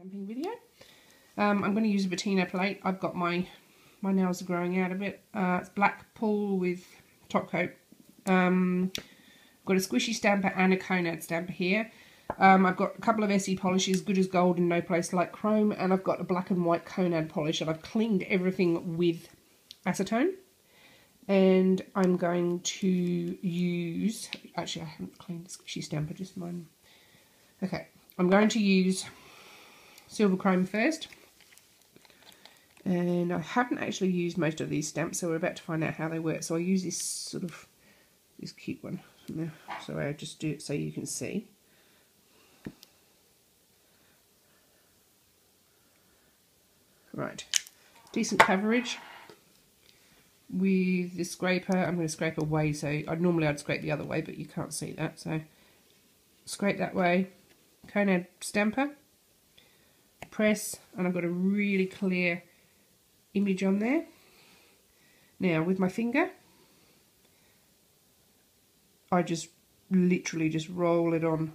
stamping video. I'm going to use a Betina plate. I've got my nails are growing out a bit. It's black pull with top coat. I've got a squishy stamper and a Konad stamper here. I've got a couple of Essie Polishes, good as gold and no place like chrome, and I've got a black and white Konad polish, and I've cleaned everything with acetone. And I'm going to use, actually I haven't cleaned the squishy stamper, just mine. Okay, I'm going to use silver chrome first. And I haven't actually used most of these stamps, so we're about to find out how they work. So I use this sort of, this cute one. So I just do it so you can see. Right, decent coverage. With the scraper, I'm going to scrape away, so normally I'd scrape the other way, but you can't see that, so scrape that way. Konad stamper, press, and I've got a really clear image on there. Now with my finger, I just literally just roll it on,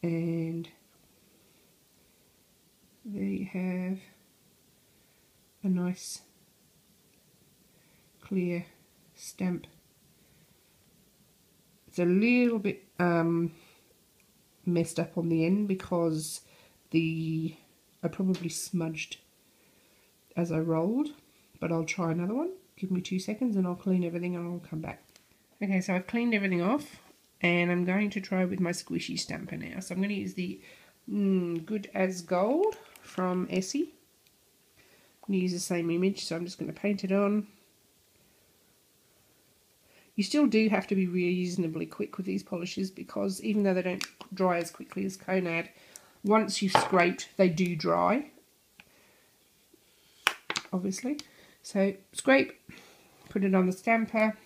and there you have a nice clear stamp. It's a little bit messed up on the end because I probably smudged as I rolled, but I'll try another one. Give me 2 seconds and I'll clean everything and I'll come back. Okay, so I've cleaned everything off and I'm going to try with my squishy stamper now. So I'm going to use the Good as Gold from Essie. I'm going to use the same image, so I'm just going to paint it on. You still do have to be reasonably quick with these polishes because even though they don't dry as quickly as Konad, once you've scraped, they do dry, obviously. So scrape, put it on the stamper,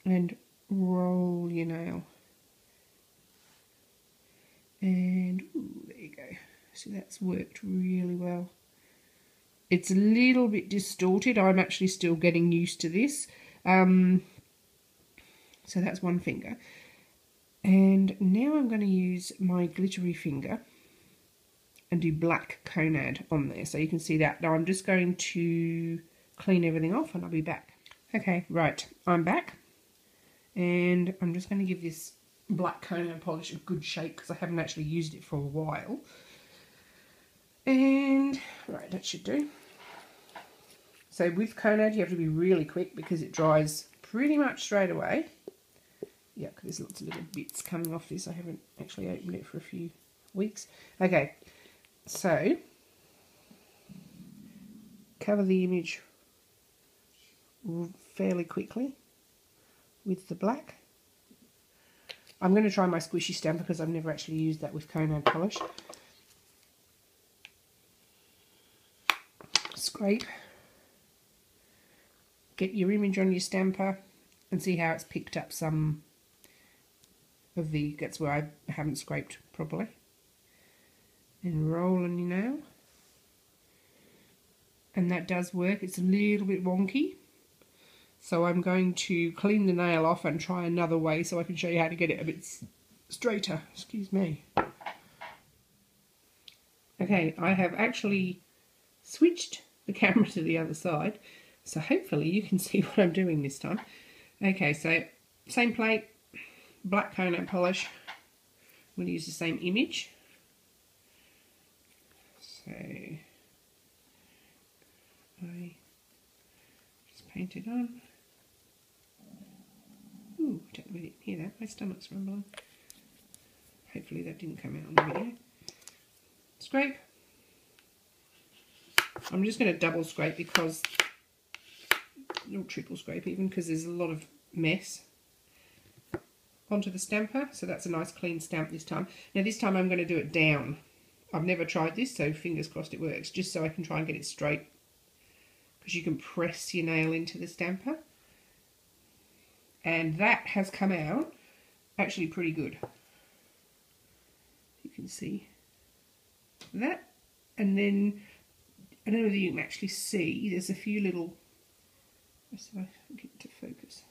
and roll your nail. And ooh, there you go. So that's worked really well. It's a little bit distorted. I'm actually still getting used to this. So that's one finger. And now I'm going to use my glittery finger and do black Konad on there. So you can see that. Now I'm just going to clean everything off and I'll be back. Okay, right, I'm back. And I'm just going to give this black Konad polish a good shake because I haven't actually used it for a while. And, right, that should do. So with Konad you have to be really quick because it dries pretty much straight away. Yeah, there's lots of little bits coming off this. I haven't actually opened it for a few weeks. Okay, so cover the image fairly quickly with the black. I'm going to try my squishy stamper because I've never actually used that with Konad polish. Scrape. Get your image on your stamper and see how it's picked up some of the, that's where I haven't scraped properly. And roll on your nail. And that does work. It's a little bit wonky. So I'm going to clean the nail off and try another way so I can show you how to get it a bit straighter. Excuse me. Okay, I have actually switched the camera to the other side. So hopefully you can see what I'm doing this time. Okay, so same plate, black Konad polish. I'm going to use the same image. So I just paint it on. Ooh, I don't really hear that. My stomach's rumbling. Hopefully that didn't come out on the video. Scrape. I'm just going to double scrape because, or triple scrape even, because there's a lot of mess. Onto the stamper, so that's a nice clean stamp this time. Now this time I'm going to do it down. I've never tried this, so fingers crossed it works, just so I can try and get it straight. Because you can press your nail into the stamper. And that has come out actually pretty good. You can see that. And then, I don't know whether you can actually see, there's a few little, let's see if I can get it to focus.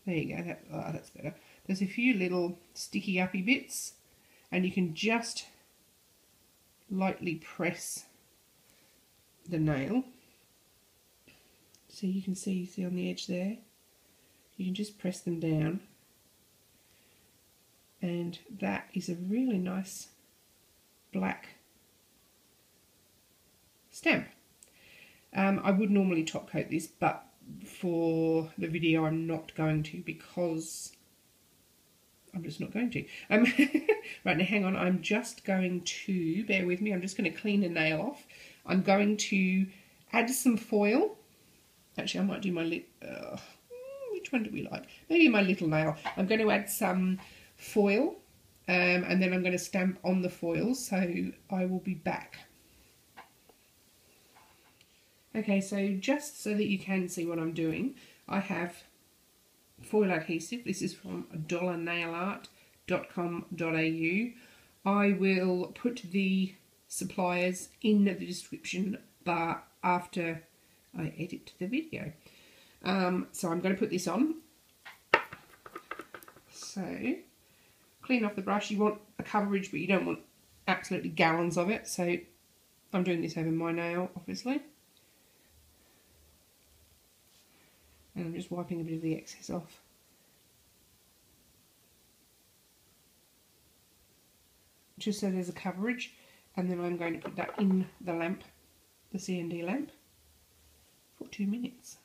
There you go, that's better. There's a few little sticky uppy bits and you can just lightly press the nail. So you can see on the edge there, you can just press them down, and that is a really nice black stamp. I would normally top coat this, but for the video I'm not going to, because I'm just not going to. Right, now hang on, I'm just going to, bear with me, I'm just going to clean the nail off. I'm going to add some foil. Actually, I might do my which one do we like? Maybe my little nail. I'm going to add some foil, and then I'm going to stamp on the foil, so I will be back. Okay, so just so that you can see what I'm doing, I have foil adhesive. This is from $nailartcom.au. I will put the suppliers in the description bar after I edit the video. So I'm going to put this on. So clean off the brush. You want a coverage, but you don't want absolutely gallons of it. So I'm doing this over my nail, obviously. And I'm just wiping a bit of the excess off. Just so there's a coverage, and then I'm going to put that in the lamp, the C&D lamp, for 2 minutes.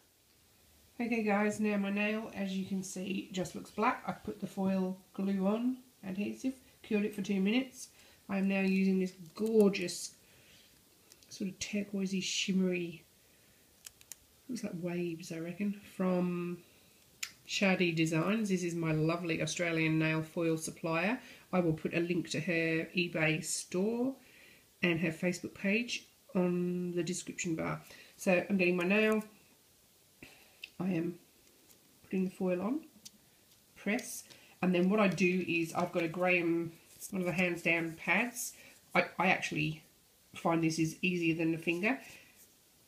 Okay guys, now my nail, as you can see, just looks black. I've put the foil glue on, adhesive, cured it for 2 minutes. I am now using this gorgeous sort of turquoisey shimmery, looks like waves I reckon, from Shadi Designs. This is my lovely Australian nail foil supplier. I will put a link to her eBay store and her Facebook page on the description bar. So I'm getting my nail, I am putting the foil on, press, and then what I do is I've got a Graham, one of the hands down pads. I actually find this is easier than the finger.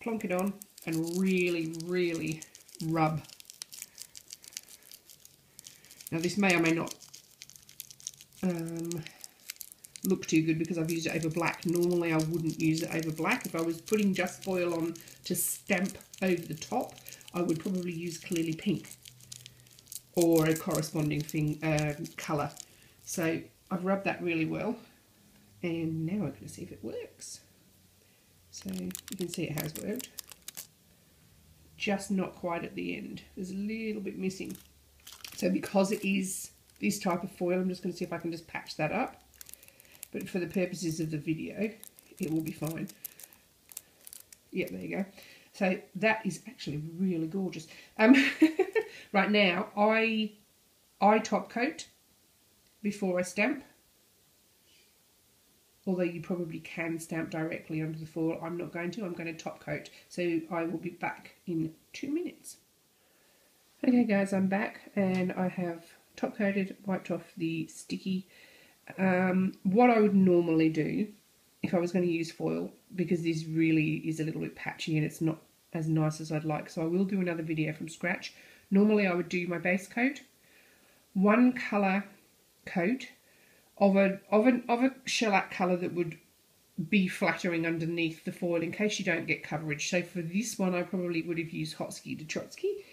Plonk it on and really, really rub. Now this may or may not look too good because I've used it over black. Normally I wouldn't use it over black. If I was putting just foil on to stamp over the top, I would probably use clearly pink or a corresponding colour. So I've rubbed that really well, and now I'm going to see if it works. So you can see it has worked, just not quite at the end. There's a little bit missing. So because it is this type of foil, I'm just going to see if I can just patch that up. But for the purposes of the video, it will be fine. Yeah, there you go. So that is actually really gorgeous. Right now, I top coat before I stamp. Although you probably can stamp directly onto the foil, I'm not going to. I'm going to top coat. So I will be back in 2 minutes. Okay guys, I'm back and I have top coated, wiped off the sticky. What I would normally do if I was going to use foil, because this really is a little bit patchy and it's not as nice as I'd like, so I will do another video from scratch. Normally I would do my base coat, one colour coat of a shellac colour that would be flattering underneath the foil in case you don't get coverage. So for this one I probably would have used Hotsky to Trotsky.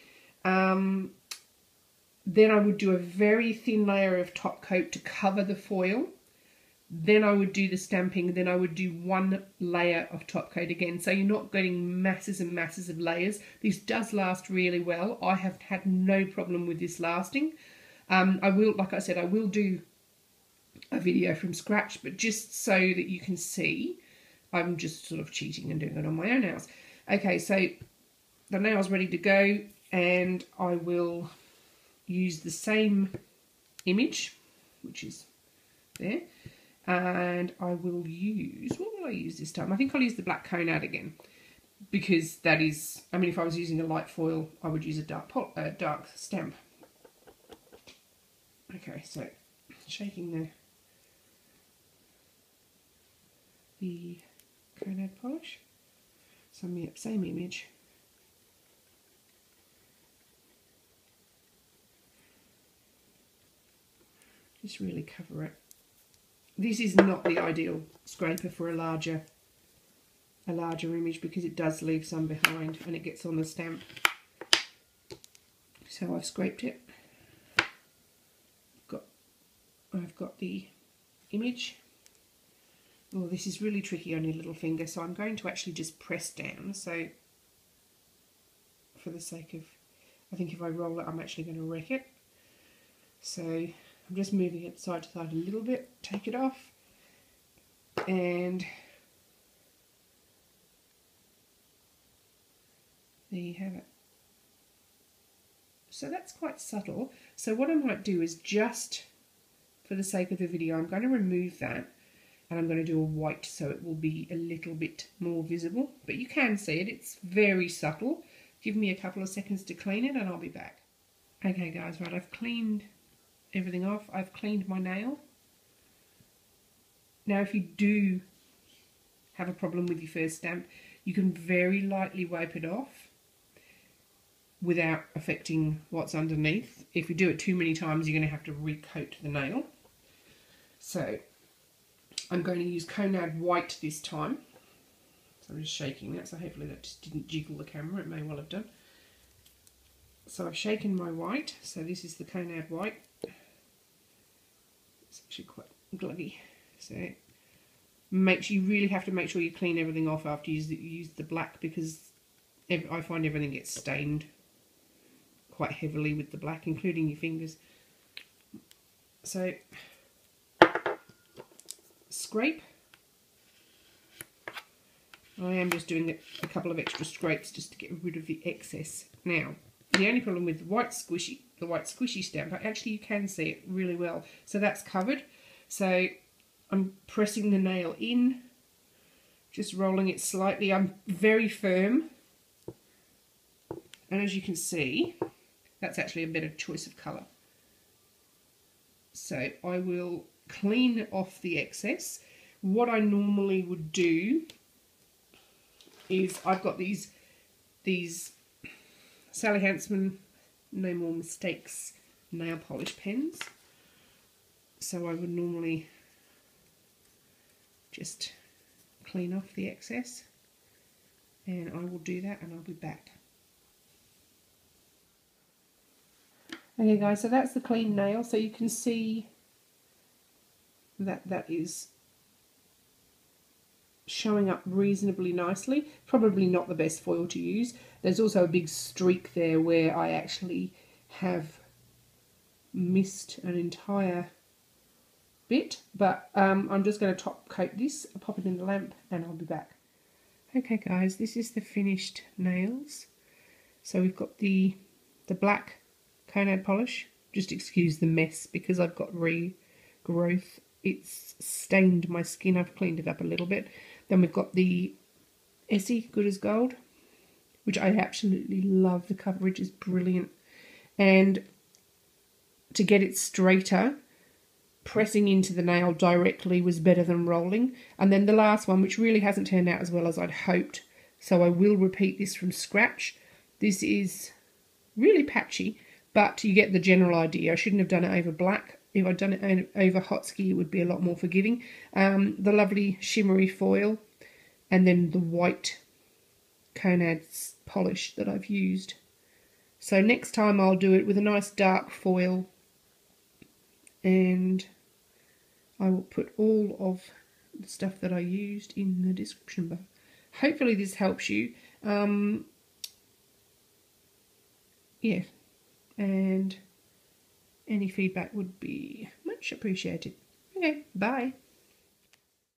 Then I would do a very thin layer of top coat to cover the foil. Then I would do the stamping. Then I would do one layer of top coat again. So you're not getting masses and masses of layers. This does last really well. I have had no problem with this lasting. I will, like I said, I will do a video from scratch, but just so that you can see, I'm just sort of cheating and doing it on my own nails. Okay, so the nail's ready to go, and I will use the same image, which is there, and I will use, what will I use this time? I think I'll use the black Konad again, because that is, I mean, if I was using a light foil, I would use a dark stamp. Okay, so shaking the Konad polish, same image. Just really cover it This is not the ideal scraper for a larger image because it does leave some behind and it gets on the stamp. So I've scraped it. I've got the image. Oh, this is really tricky on your little finger, so I'm going to actually just press down. So for the sake of, I think if I roll it, I'm actually going to wreck it. So I'm just moving it side to side a little bit, take it off, and there you have it. So that's quite subtle. So what I might do is just, for the sake of the video, I'm going to remove that and I'm going to do a white so it will be a little bit more visible. But you can see it, it's very subtle. Give me a couple of seconds to clean it and I'll be back. Okay guys, right, I've cleaned everything off. I've cleaned my nail. Now if you do have a problem with your first stamp, you can very lightly wipe it off without affecting what's underneath. If you do it too many times, you're going to have to recoat the nail. So I'm going to use Konad white this time. So I'm just shaking that, so hopefully that just didn't jiggle the camera, it may well have done. So I've shaken my white, so this is the Konad white. It's actually quite gluggy. So you really have to make sure you clean everything off after you use the black, because I find everything gets stained quite heavily with the black, including your fingers. So scrape. I am just doing a couple of extra scrapes just to get rid of the excess. Now, the only problem with the white squishy stamp, actually you can see it really well. So that's covered. So I'm pressing the nail in, just rolling it slightly. I'm very firm. And as you can see, that's actually a better choice of colour. So I will clean off the excess. What I normally would do is, I've got these Sally Hansen No More Mistakes nail polish pens. So I would normally just clean off the excess, and I will do that and I'll be back. Okay guys, so that's the clean nail. So you can see that that is showing up reasonably nicely. Probably not the best foil to use. There's also a big streak there where I actually have missed an entire bit, but I'm just going to top coat this, pop it in the lamp, and I'll be back. Okay guys, this is the finished nails. So we've got the black Konad polish. Just excuse the mess because I've got regrowth. It's stained my skin. I've cleaned it up a little bit. Then we've got the Essie Good as Gold, which I absolutely love. The coverage is brilliant. And to get it straighter, pressing into the nail directly was better than rolling. And then the last one, which really hasn't turned out as well as I'd hoped, so I will repeat this from scratch. This is really patchy, but you get the general idea. I shouldn't have done it over black. If I'd done it over Hotski, it would be a lot more forgiving. The lovely shimmery foil, and then the white Konad polish that I've used. So next time I'll do it with a nice dark foil, and I will put all of the stuff that I used in the description bar. Hopefully this helps you. Yeah, and any feedback would be much appreciated. Okay, bye.